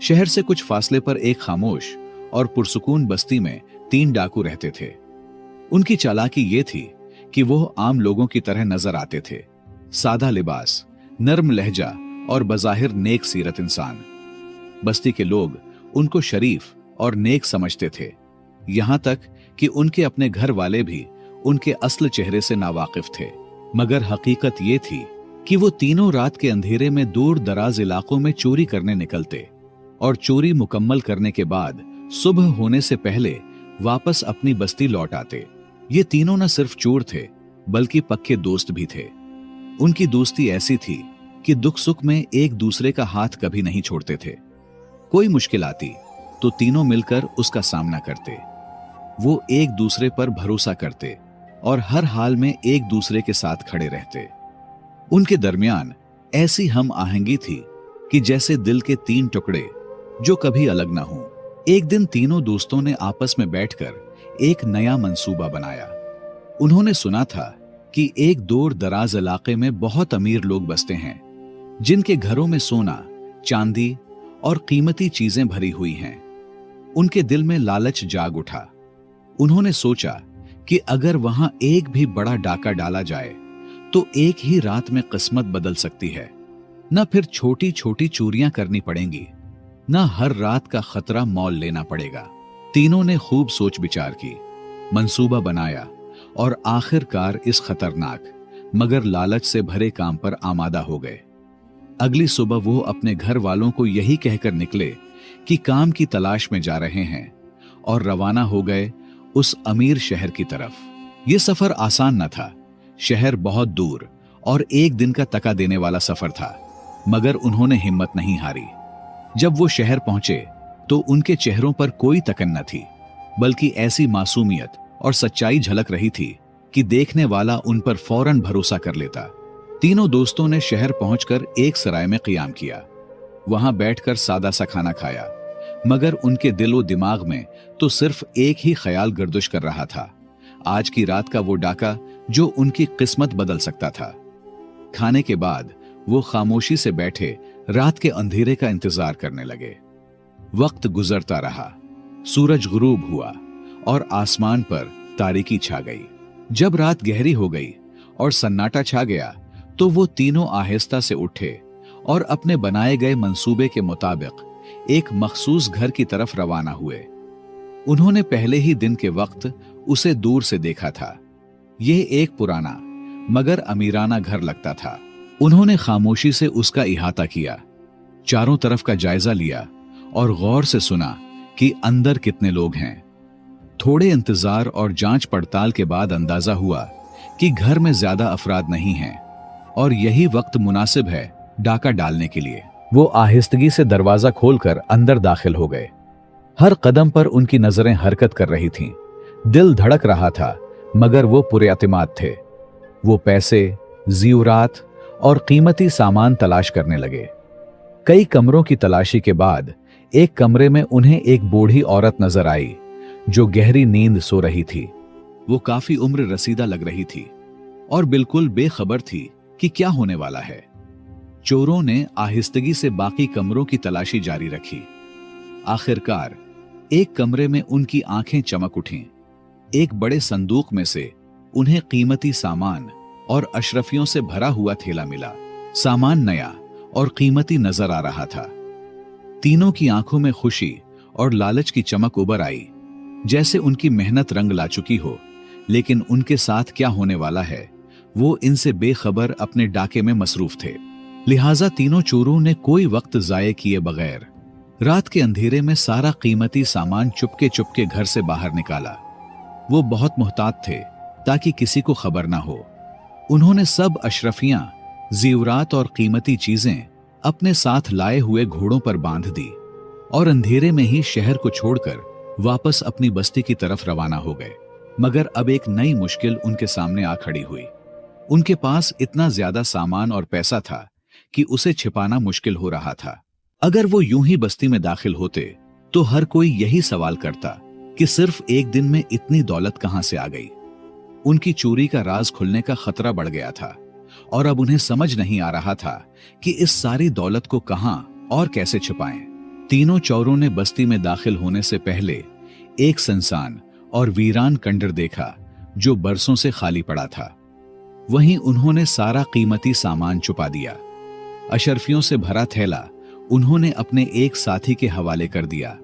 शहर से कुछ फासले पर एक खामोश और पुरसुकून बस्ती में 3 डाकू रहते थे। उनकी चालाकी ये थी कि वो आम लोगों की तरह नजर आते थे। सादा लिबास, नर्म लहजा और बज़ाहिर नेक सीरत इंसान। बस्ती के लोग उनको शरीफ और नेक समझते थे, यहां तक कि उनके अपने घर वाले भी उनके असल चेहरे से नावाकिफ थे। मगर हकीकत ये थी कि वो तीनों रात के अंधेरे में दूर दराज इलाकों में चोरी करने निकलते और चोरी मुकम्मल करने के बाद सुबह होने से पहले वापस अपनी बस्ती लौट आते। ये तीनों न सिर्फ चोर थे बल्कि पक्के दोस्त भी थे। उनकी दोस्ती ऐसी थी कि दुख सुख में एक दूसरे का हाथ कभी नहीं छोड़ते थे। कोई मुश्किल आती तो तीनों मिलकर उसका सामना करते। वो एक दूसरे पर भरोसा करते और हर हाल में एक दूसरे के साथ खड़े रहते। उनके दरमियान ऐसी हम आहंगी थी कि जैसे दिल के 3 टुकड़े जो कभी अलग ना हों। एक दिन तीनों दोस्तों ने आपस में बैठकर एक नया मंसूबा बनाया। उन्होंने सुना था कि एक दूर दराज इलाके में बहुत अमीर लोग बसते हैं, जिनके घरों में सोना, चांदी और कीमती चीजें भरी हुई हैं। उनके दिल में लालच जाग उठा। उन्होंने सोचा कि अगर वहां एक भी बड़ा डाका डाला जाए तो एक ही रात में किस्मत बदल सकती है। न फिर छोटी छोटी चोरियां करनी पड़ेंगी, न हर रात का खतरा मोल लेना पड़ेगा। तीनों ने खूब सोच विचार की, मंसूबा बनाया और आखिरकार इस खतरनाक मगर लालच से भरे काम पर आमादा हो गए। अगली सुबह वो अपने घर वालों को यही कहकर निकले कि काम की तलाश में जा रहे हैं और रवाना हो गए उस अमीर शहर की तरफ। यह सफर आसान न था। शहर बहुत दूर और एक दिन का तका देने वाला सफर था, मगर उन्होंने हिम्मत नहीं हारी। जब वो शहर पहुंचे तो उनके चेहरों पर कोई तकन न थी, बल्कि ऐसी मासूमियत और सच्चाई झलक रही थी कि देखने वाला उन पर फौरन भरोसा कर लेता। तीनों दोस्तों ने शहर पहुंचकर एक सराय में क़ियाम किया। वहां बैठकर सादा सा खाना खाया, मगर उनके दिलो दिमाग में तो सिर्फ एक ही ख्याल गर्दिश कर रहा था, आज की रात का वो डाका जो उनकी किस्मत बदल सकता था। खाने के बाद वो खामोशी से बैठे रात के अंधेरे का इंतजार करने लगे। वक्त गुजरता रहा, सूरज गुरूब हुआ और आसमान पर तारीकी छा गई। जब रात गहरी हो गई और सन्नाटा छा गया तो वो तीनों आहिस्ता से उठे और अपने बनाए गए मंसूबे के मुताबिक एक मखसूस घर की तरफ रवाना हुए। उन्होंने पहले ही दिन के वक्त उसे दूर से देखा था। यह एक पुराना मगर अमीराना घर लगता था। उन्होंने खामोशी से उसका इहाता किया, चारों तरफ का जायजा लिया और गौर से सुना कि अंदर कितने लोग हैं। थोड़े इंतजार और जांच पड़ताल के बाद अंदाजा हुआ कि घर में ज्यादा अफराद नहीं हैं और यही वक्त मुनासिब है डाका डालने के लिए। वो आहिस्तगी से दरवाजा खोलकर अंदर दाखिल हो गए। हर कदम पर उनकी नजरें हरकत कर रही थीं। दिल धड़क रहा था, मगर वो पुरएतिमाद थे। वो पैसे, ज़ीवरात और कीमती सामान तलाश करने लगे। कई कमरों की तलाशी के बाद एक कमरे में उन्हें एक बूढ़ी औरत नजर आई जो गहरी नींद सो रही थी। वो काफी उम्र रसीदा लग रही थी और बिल्कुल बेखबर थी कि क्या होने वाला है। चोरों ने आहिस्तगी से बाकी कमरों की तलाशी जारी रखी। आखिरकार एक कमरे में उनकी आंखें चमक उठीं। एक बड़े संदूक में से उन्हें कीमती सामान और अशरफियों से भरा हुआ थैला मिला। सामान नया और कीमती नजर आ रहा था। तीनों की आंखों में खुशी और लालच की चमक उभर आई, जैसे उनकी मेहनत रंग ला चुकी हो। लेकिन उनके साथ क्या होने वाला है, वो इनसे बेखबर अपने डाके में मसरूफ थे। लिहाजा तीनों चोरों ने कोई वक्त जाये किए बगैर रात के अंधेरे में सारा कीमती सामान चुपके चुपके घर से बाहर निकाला। वो बहुत मुहतात थे ताकि किसी को खबर ना हो। उन्होंने सब अशरफियां, ज़ीवरात और कीमती चीजें अपने साथ लाए हुए घोड़ों पर बांध दी और अंधेरे में ही शहर को छोड़कर वापस अपनी बस्ती की तरफ रवाना हो गए। मगर अब एक नई मुश्किल उनके सामने आ खड़ी हुई। उनके पास इतना ज्यादा सामान और पैसा था कि उसे छिपाना मुश्किल हो रहा था। अगर वो यूं ही बस्ती में दाखिल होते तो हर कोई यही सवाल करता कि सिर्फ एक दिन में इतनी दौलत कहां से आ गई। उनकी चोरी का राज खुलने का खतरा बढ़ गया था और अब उन्हें समझ नहीं आ रहा था कि इस सारी दौलत को कहां और कैसे छिपाएं। तीनों चोरों ने बस्ती में दाखिल होने से पहले एक सुनसान और वीरान खंडर देखा जो बरसों से खाली पड़ा था। वहीं उन्होंने सारा कीमती सामान छुपा दिया। अशरफियों से भरा थैला उन्होंने अपने एक साथी के हवाले कर दिया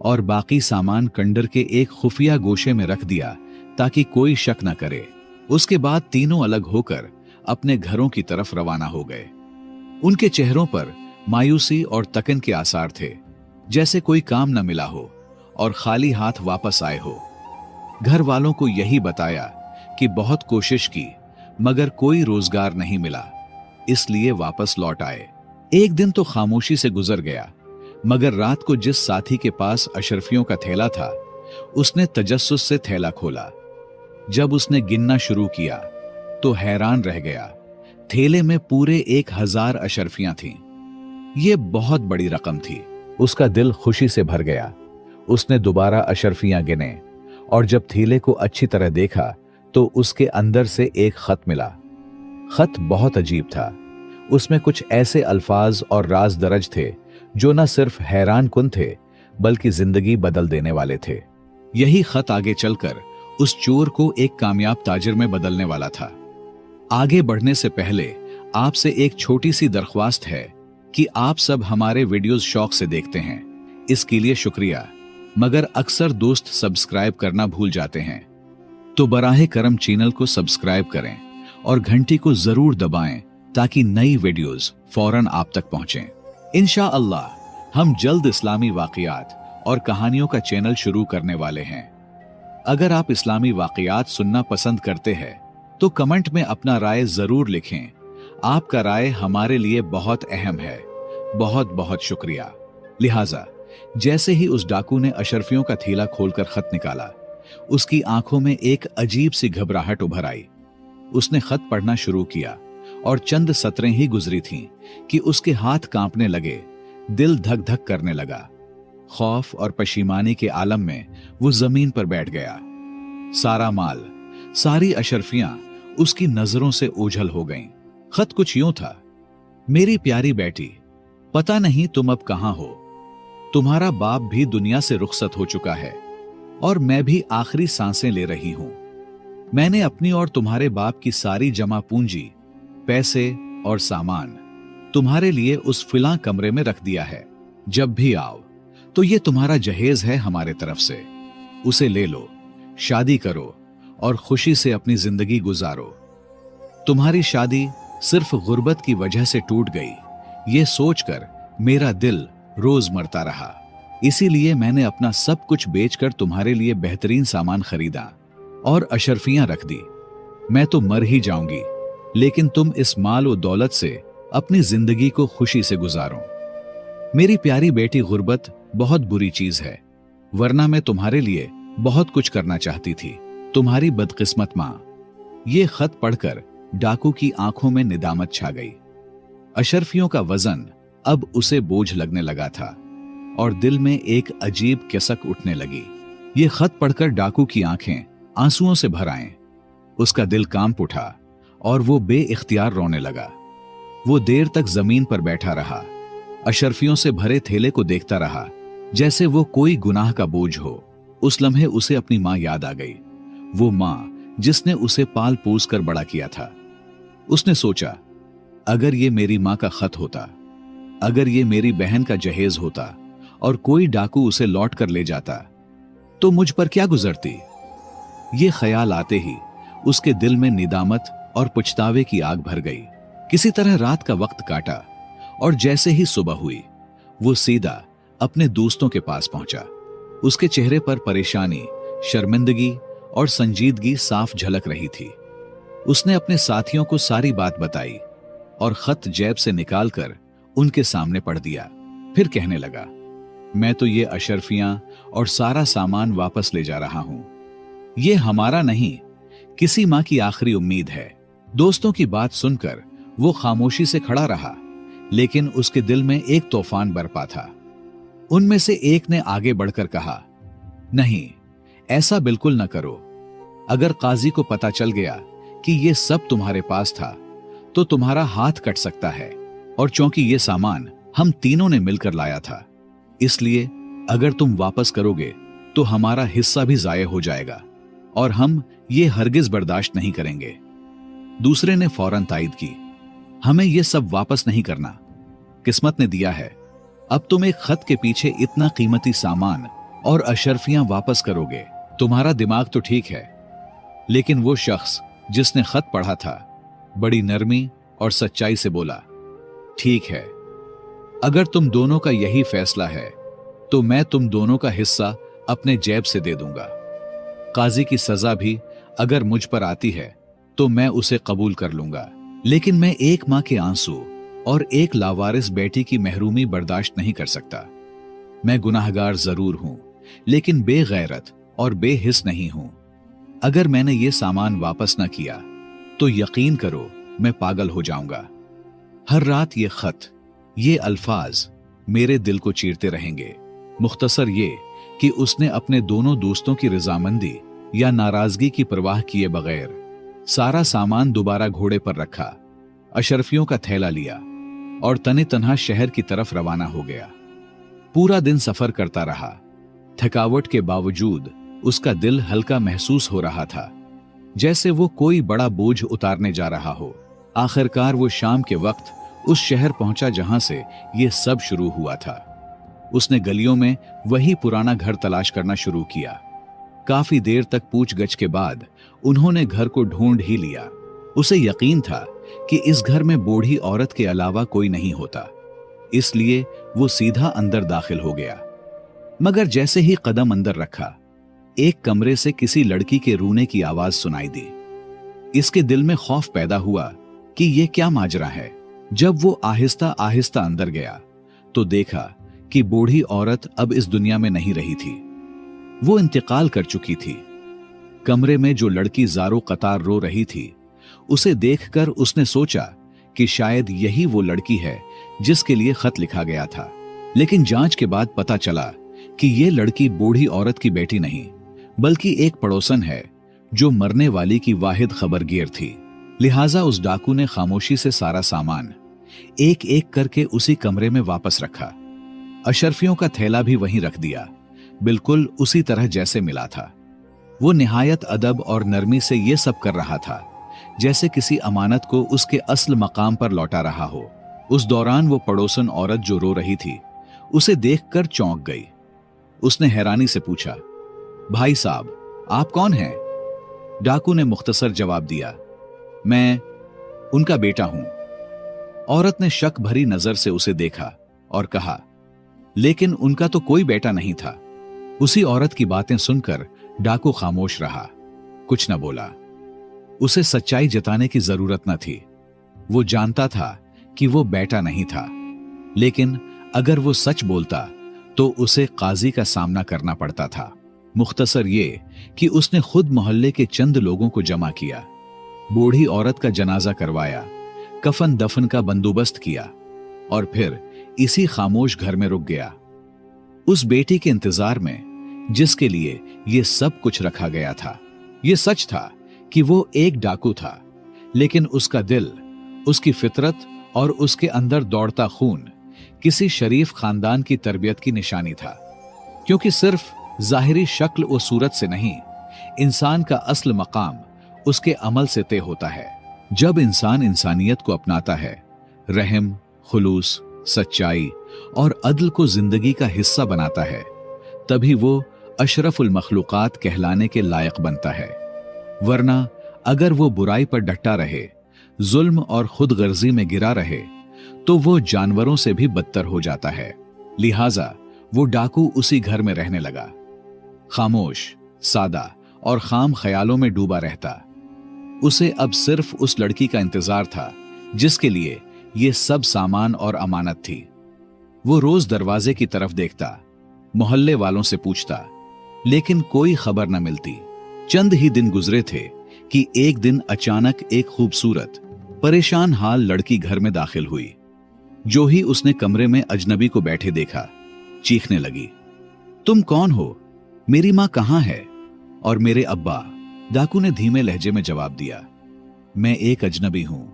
और बाकी सामान खंडर के एक खुफिया गोशे में रख दिया ताकि कोई शक न करे। उसके बाद तीनों अलग होकर अपने घरों की तरफ रवाना हो गए। उनके चेहरों पर मायूसी और तकन के आसार थे, जैसे कोई काम न मिला हो और खाली हाथ वापस आए हो। घर वालों को यही बताया कि बहुत कोशिश की मगर कोई रोजगार नहीं मिला, इसलिए वापस लौट आए। एक दिन तो खामोशी से गुजर गया, मगर रात को जिस साथी के पास अशरफियों का थैला था उसने तजस्सुस से थैला खोला। जब उसने गिनना शुरू किया तो हैरान रह गया। थैले में पूरे 1000 अशरफियां थीं। यह बहुत बड़ी रकम थी। उसका दिल खुशी से भर गया। उसने दोबारा अशरफियां गिने और जब थैले को अच्छी तरह देखा तो उसके अंदर से एक खत मिला। खत बहुत अजीब था। उसमें कुछ ऐसे अल्फाज और राज दर्ज थे जो न सिर्फ हैरान कुन थे बल्कि जिंदगी बदल देने वाले थे। यही खत आगे चलकर उस चोर को एक कामयाब ताजिर में बदलने वाला था। आगे बढ़ने से पहले आपसे एक छोटी सी दरख्वास्त है कि आप सब हमारे वीडियोस शौक से देखते हैं, इसके लिए शुक्रिया, मगर अक्सर दोस्त सब्सक्राइब करना भूल जाते हैं। तो बराहे करम चैनल को सब्सक्राइब करें और घंटी को जरूर दबाएं ताकि नई वीडियोस फौरन आप तक पहुंचें। इंशाअल्लाह हम जल्द इस्लामी वाक़ियात और कहानियों का चैनल शुरू करने वाले हैं। अगर आप इस्लामी वाक़ियात सुनना पसंद करते हैं तो कमेंट में अपना राय जरूर लिखें। आपका राय हमारे लिए बहुत अहम है। बहुत बहुत शुक्रिया। लिहाजा जैसे ही उस डाकू ने अशरफियों का थैला खोलकर खत निकाला, उसकी आंखों में एक अजीब सी घबराहट उभर आई। उसने खत पढ़ना शुरू किया और चंद सतरें ही गुजरी थीं कि उसके हाथ कांपने लगे, दिल धक धक करने लगा। खौफ और पशीमानी के आलम में वो जमीन पर बैठ गया। सारा माल, सारी अशरफियां उसकी नजरों से ओझल हो गईं। खत कुछ यूं था, मेरी प्यारी बेटी, पता नहीं तुम अब कहां हो। तुम्हारा बाप भी दुनिया से रुखसत हो चुका है और मैं भी आखिरी सांसें ले रही हूं। मैंने अपनी और तुम्हारे बाप की सारी जमा पूंजी, पैसे और सामान तुम्हारे लिए उस फिला कमरे में रख दिया है। जब भी आओ तो ये तुम्हारा जहेज है हमारे तरफ से। उसे ले लो, शादी करो और खुशी से अपनी जिंदगी गुजारो। तुम्हारी शादी सिर्फ गुर्बत की वजह से टूट गई, ये सोचकर मेरा दिल रोज मरता रहा। इसीलिए मैंने अपना सब कुछ बेचकर तुम्हारे लिए बेहतरीन सामान खरीदा और अशरफियां रख दी। मैं तो मर ही जाऊंगी, लेकिन तुम इस माल और दौलत से अपनी जिंदगी को खुशी से गुजारो। मेरी प्यारी बेटी, गुर्बत बहुत बुरी चीज है, वरना मैं तुम्हारे लिए बहुत कुछ करना चाहती थी। तुम्हारी बदकिस्मत मां। ये खत पढ़कर डाकू की आंखों में निदामत छा गई। अशरफियों का वजन अब उसे बोझ लगने लगा था और दिल में एक अजीब कसक उठने लगी। ये खत पढ़कर डाकू की आंखें आंसुओं से भर आएं। उसका दिल कांप उठा और वो बेइख्तियार रोने लगा। वो देर तक जमीन पर बैठा रहा, अशरफियों से भरे थैले को देखता रहा जैसे वो कोई गुनाह का बोझ हो। उस लम्हे उसे अपनी मां याद आ गई, वो मां जिसने उसे पाल पोस कर बड़ा किया था। उसने सोचा, अगर ये मेरी मां का खत होता, अगर ये मेरी बहन का जहेज होता और कोई डाकू उसे लौट कर ले जाता तो मुझ पर क्या गुजरती। ये ख्याल आते ही उसके दिल में निदामत और पछतावे की आग भर गई। किसी तरह रात का वक्त काटा और जैसे ही सुबह हुई वो सीधा अपने दोस्तों के पास पहुंचा। उसके चेहरे पर परेशानी, शर्मिंदगी और संजीदगी साफ झलक रही थी। उसने अपने साथियों को सारी बात बताई और खत जेब से निकालकर उनके सामने पढ़ दिया। फिर कहने लगा, मैं तो ये अशरफियां और सारा सामान वापस ले जा रहा हूं। ये हमारा नहीं, किसी मां की आखिरी उम्मीद है। दोस्तों की बात सुनकर वो खामोशी से खड़ा रहा, लेकिन उसके दिल में एक तूफान बरपा था। उनमें से एक ने आगे बढ़कर कहा, नहीं, ऐसा बिल्कुल न करो। अगर काजी को पता चल गया कि ये सब तुम्हारे पास था तो तुम्हारा हाथ कट सकता है, और चूंकि ये सामान हम तीनों ने मिलकर लाया था इसलिए अगर तुम वापस करोगे तो हमारा हिस्सा भी जाये हो जाएगा और हम ये हरगिज बर्दाश्त नहीं करेंगे। दूसरे ने फौरन तायद की, हमें ये सब वापस नहीं करना, किस्मत ने दिया है। अब तुम एक खत के पीछे इतना कीमती सामान और अशरफियां वापस करोगे? तुम्हारा दिमाग तो ठीक है। लेकिन वो शख्स जिसने खत पढ़ा था बड़ी नरमी और सच्चाई से बोला, ठीक है, अगर तुम दोनों का यही फैसला है तो मैं तुम दोनों का हिस्सा अपने जेब से दे दूंगा। काजी की सजा भी अगर मुझ पर आती है तो मैं उसे कबूल कर लूंगा, लेकिन मैं एक मां के आंसू और एक लावारिस बेटी की महरूमी बर्दाश्त नहीं कर सकता। मैं गुनाहगार जरूर हूं, लेकिन बेगैरत और बेहिस नहीं हूं। अगर मैंने ये सामान वापस न किया तो यकीन करो मैं पागल हो जाऊंगा। हर रात ये खत, ये अल्फाज मेरे दिल को चीरते रहेंगे। मुख्तसर ये कि उसने अपने दोनों दोस्तों की रजामंदी या नाराजगी की परवाह किए बगैर सारा सामान दोबारा घोड़े पर रखा, अशरफियों का थैला लिया और तने तन्हा शहर की तरफ रवाना हो गया। पूरा दिन सफर करता रहा। थकावट के बावजूद उसका दिल हल्का महसूस हो रहा था, जैसे वो कोई बड़ा बोझ उतारने जा रहा हो। आखिरकार वो शाम के वक्त उस शहर पहुंचा जहां से ये सब शुरू हुआ था। उसने गलियों में वही पुराना घर तलाश करना शुरू किया। काफी देर तक पूछगछ के बाद उन्होंने घर को ढूंढ ही लिया। उसे यकीन था कि इस घर में बूढ़ी औरत के अलावा कोई नहीं होता, इसलिए वो सीधा अंदर दाखिल हो गया। मगर जैसे ही कदम अंदर रखा, एक कमरे से किसी लड़की के रोने की आवाज सुनाई दी। इसके दिल में खौफ पैदा हुआ कि यह क्या माजरा है। जब वो आहिस्ता आहिस्ता अंदर गया तो देखा कि बूढ़ी औरत अब इस दुनिया में नहीं रही थी। वो इंतकाल कर चुकी थी। कमरे में जो लड़की ज़ारो कतार रो रही थी, उसे देखकर उसने सोचा कि शायद यही वो लड़की है जिसके लिए खत लिखा गया था। लेकिन जांच के बाद पता चला कि ये लड़की बूढ़ी औरत की बेटी नहीं, बल्कि एक पड़ोसन है जो मरने वाली की वाहिद खबरगीर थी। लिहाजा उस डाकू ने खामोशी से सारा सामान एक एक करके उसी कमरे में वापस रखा। अशरफियों का थैला भी वहीं रख दिया, बिल्कुल उसी तरह जैसे मिला था। वो निहायत अदब और नरमी से ये सब कर रहा था, जैसे किसी अमानत को उसके असल मकाम पर लौटा रहा हो। उस दौरान वो पड़ोसन औरत जो रो रही थी, उसे देखकर चौंक गई। उसने हैरानी से पूछा, भाई साहब, आप कौन हैं? डाकू ने मुख्तसर जवाब दिया, मैं उनका बेटा हूं। औरत ने शक भरी नजर से उसे देखा और कहा, लेकिन उनका तो कोई बेटा नहीं था। उसी औरत की बातें सुनकर डाकू खामोश रहा, कुछ न बोला। उसे सच्चाई जताने की जरूरत न थी। वो जानता था कि वो बेटा नहीं था, लेकिन अगर वो सच बोलता तो उसे काजी का सामना करना पड़ता था। मुख्तसर ये कि उसने खुद मोहल्ले के चंद लोगों को जमा किया, बूढ़ी औरत का जनाजा करवाया, कफन दफन का बंदोबस्त किया और फिर इसी खामोश घर में रुक गया, उस बेटी के इंतजार में जिसके लिए ये सब कुछ रखा गया था। ये सच था कि वो एक डाकू था, लेकिन उसका दिल, उसकी फितरत और उसके अंदर दौड़ता खून किसी शरीफ खानदान की तरबियत की निशानी था। क्योंकि सिर्फ जाहिरी शक्ल और सूरत से नहीं, इंसान का असल मकाम उसके अमल से तय होता है। जब इंसान इंसानियत को अपनाता है, रहम, खुलूस, सच्चाई और अदल को जिंदगी का हिस्सा बनाता है, तभी वो अशरफुल मखलूकात कहलाने के लायक बनता है। वरना अगर वो बुराई पर डटा रहे, जुल्म और खुदगर्जी में गिरा रहे, तो वो जानवरों से भी बदतर हो जाता है। लिहाजा वो डाकू उसी घर में रहने लगा, खामोश, सादा और खाम ख्यालों में डूबा रहता। उसे अब सिर्फ उस लड़की का इंतजार था जिसके लिए ये सब सामान और अमानत थी। वो रोज दरवाजे की तरफ देखता, मोहल्ले वालों से पूछता, लेकिन कोई खबर न मिलती। चंद ही दिन गुजरे थे कि एक दिन अचानक एक खूबसूरत, परेशान हाल लड़की घर में दाखिल हुई। जो ही उसने कमरे में अजनबी को बैठे देखा, चीखने लगी, तुम कौन हो? मेरी मां कहां है? और मेरे अब्बा? डाकू ने धीमे लहजे में जवाब दिया, मैं एक अजनबी हूं।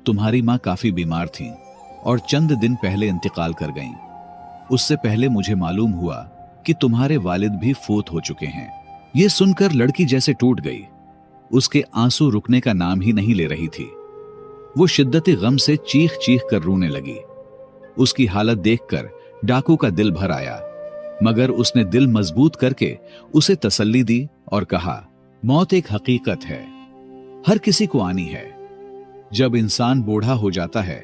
तुम्हारी मां काफी बीमार थीं और चंद दिन पहले इंतकाल कर गईं। उससे पहले मुझे मालूम हुआ कि तुम्हारे वालिद भी फोत हो चुके हैं। यह सुनकर लड़की जैसे टूट गई। उसके आंसू रुकने का नाम ही नहीं ले रही थी। वो शिद्दत गम से चीख चीख कर रोने लगी। उसकी हालत देखकर डाकू का दिल भर आया, मगर उसने दिल मजबूत करके उसे तसल्ली दी और कहा, मौत एक हकीकत है, हर किसी को आनी है। जब इंसान बूढ़ा हो जाता है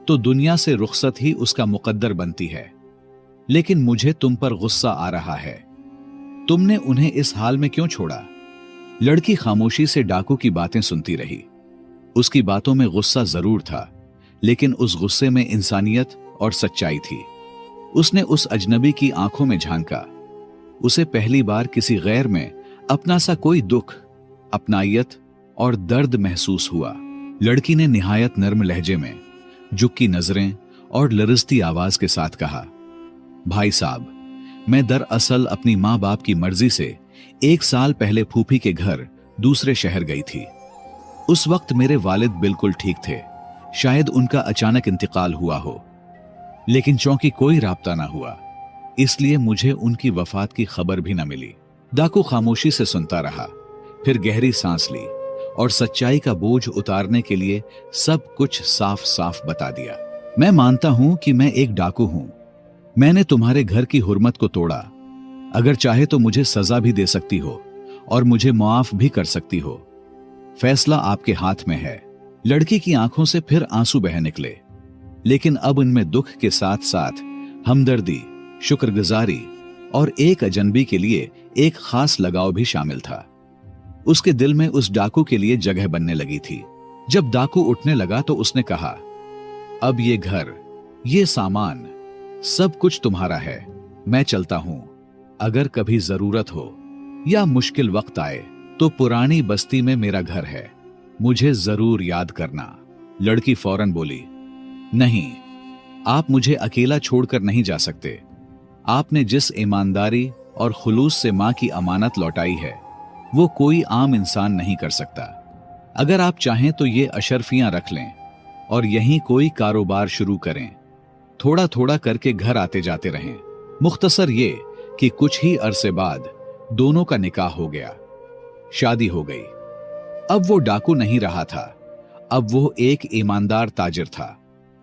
तो दुनिया से रुखसत ही उसका मुकद्दर बनती है। लेकिन मुझे तुम पर गुस्सा आ रहा है, तुमने उन्हें इस हाल में क्यों छोड़ा? लड़की खामोशी से डाकू की बातें सुनती रही। उसकी बातों में गुस्सा जरूर था, लेकिन उस गुस्से में इंसानियत और सच्चाई थी। उसने उस अजनबी की आंखों में झांका। उसे पहली बार किसी गैर में अपना सा कोई दुख, अपनायत और दर्द महसूस हुआ। लड़की ने निहायत नर्म लहजे में, झुकी नजरें और लरजती आवाज के साथ कहा, भाई साहब, मैं दरअसल अपनी माँ बाप की मर्जी से 1 साल पहले फूफी के घर दूसरे शहर गई थी। उस वक्त मेरे वालिद बिल्कुल ठीक थे, शायद उनका अचानक इंतकाल हुआ हो, लेकिन चौंकी कोई राब्ता ना हुआ, इसलिए मुझे उनकी वफात की खबर भी न मिली। डाकू खामोशी से सुनता रहा, फिर गहरी सांस ली और सच्चाई का बोझ उतारने के लिए सब कुछ साफ साफ बता दिया। मैं मानता हूं कि मैं एक डाकू हूं। मैंने तुम्हारे घर की हुर्मत को तोड़ा। अगर चाहे तो मुझे सजा भी दे सकती हो और मुझे मुआफ भी कर सकती हो। फैसला आपके हाथ में है। लड़की की आंखों से फिर आंसू बह निकले, लेकिन अब उनमें दुख के साथ साथ हमदर्दी, शुक्रगुजारी और एक अजनबी के लिए एक खास लगाव भी शामिल था। उसके दिल में उस डाकू के लिए जगह बनने लगी थी। जब डाकू उठने लगा तो उसने कहा, अब ये घर, ये सामान, सब कुछ तुम्हारा है। मैं चलता हूं। अगर कभी जरूरत हो या मुश्किल वक्त आए तो पुरानी बस्ती में मेरा घर है, मुझे जरूर याद करना। लड़की फौरन बोली, नहीं, आप मुझे अकेला छोड़कर नहीं जा सकते। आपने जिस ईमानदारी और खुलूस से मां की अमानत लौटाई है, वो कोई आम इंसान नहीं कर सकता। अगर आप चाहें तो ये अशरफियां रख लें और यहीं कोई कारोबार शुरू करें। थोड़ा थोड़ा करके घर आते जाते रहें। मुख्तसर ये कि कुछ ही अरसे बाद दोनों का निकाह हो गया, शादी हो गई। अब वो डाकू नहीं रहा था, अब वो एक ईमानदार ताजिर था।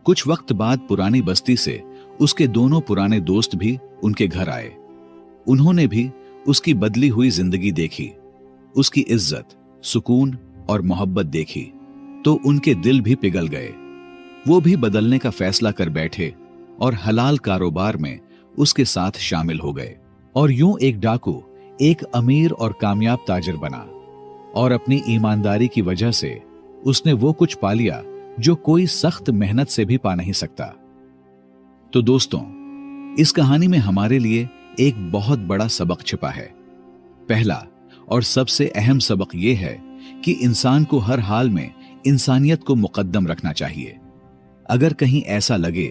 कुछ वक्त बाद पुरानी बस्ती से उसके दोनों पुराने दोस्त भी उनके घर आए। उन्होंने भी उसकी बदली हुई जिंदगी देखी, उसकी इज्जत, सुकून और मोहब्बत देखी तो उनके दिल भी पिघल गए। वो भी बदलने का फैसला कर बैठे और हलाल कारोबार में उसके साथ शामिल हो गए। और यूं एक डाकू एक अमीर और कामयाब ताजिर बना और अपनी ईमानदारी की वजह से उसने वो कुछ पा लिया जो कोई सख्त मेहनत से भी पा नहीं सकता। तो दोस्तों, इस कहानी में हमारे लिए एक बहुत बड़ा सबक छिपा है। पहला और सबसे अहम सबक यह है कि इंसान को हर हाल में इंसानियत को मुकद्दम रखना चाहिए। अगर कहीं ऐसा लगे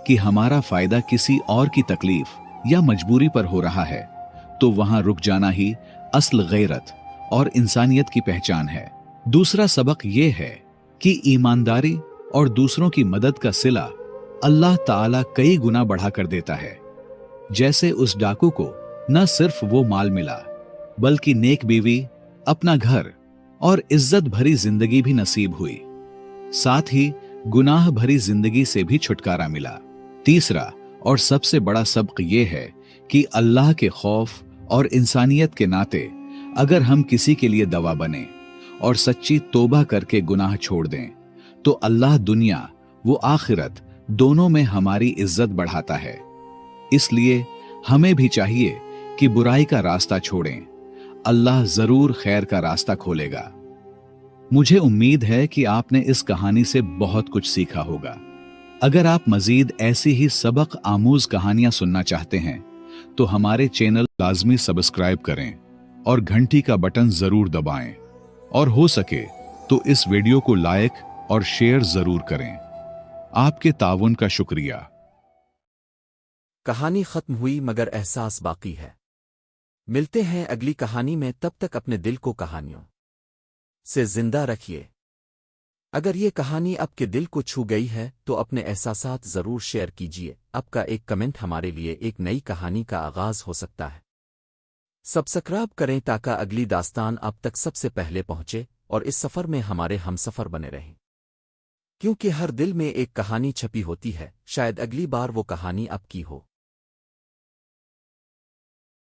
कि हमारा फायदा किसी और की तकलीफ या मजबूरी पर हो रहा है, तो वहां रुक जाना ही असल गैरत और इंसानियत की पहचान है। दूसरा सबक यह है कि ईमानदारी और दूसरों की मदद का सिला अल्लाह ताला कई गुना बढ़ा कर देता है। जैसे उस डाकू को न सिर्फ वो माल मिला, बल्कि नेक बीवी, अपना घर और इज्जत भरी जिंदगी भी नसीब हुई। साथ ही गुनाह भरी जिंदगी से भी छुटकारा मिला। तीसरा और सबसे बड़ा सबक यह है कि अल्लाह के खौफ और इंसानियत के नाते अगर हम किसी के लिए दवा बने और सच्ची तौबा करके गुनाह छोड़ दें, तो अल्लाह दुनिया वो आखिरत दोनों में हमारी इज्जत बढ़ाता है। इसलिए हमें भी चाहिए कि बुराई का रास्ता छोड़ें, अल्लाह जरूर खैर का रास्ता खोलेगा। मुझे उम्मीद है कि आपने इस कहानी से बहुत कुछ सीखा होगा। अगर आप मजीद ऐसी ही सबक आमूज कहानियां सुनना चाहते हैं तो हमारे चैनल लाजमी सब्सक्राइब करें और घंटी का बटन जरूर दबाएं, और हो सके तो इस वीडियो को लाइक और शेयर जरूर करें। आपके ताउन का शुक्रिया। कहानी खत्म हुई मगर एहसास बाकी है। मिलते हैं अगली कहानी में, तब तक अपने दिल को कहानियों से जिंदा रखिए। अगर ये कहानी आपके दिल को छू गई है तो अपने एहसासात ज़रूर शेयर कीजिए। आपका एक कमेंट हमारे लिए एक नई कहानी का आगाज़ हो सकता है। सब्सक्राइब करें ताकि अगली दास्तान आप तक सबसे पहले पहुंचे और इस सफ़र में हमारे हमसफ़र बने रहें। क्योंकि हर दिल में एक कहानी छपी होती है, शायद अगली बार वो कहानी आपकी हो।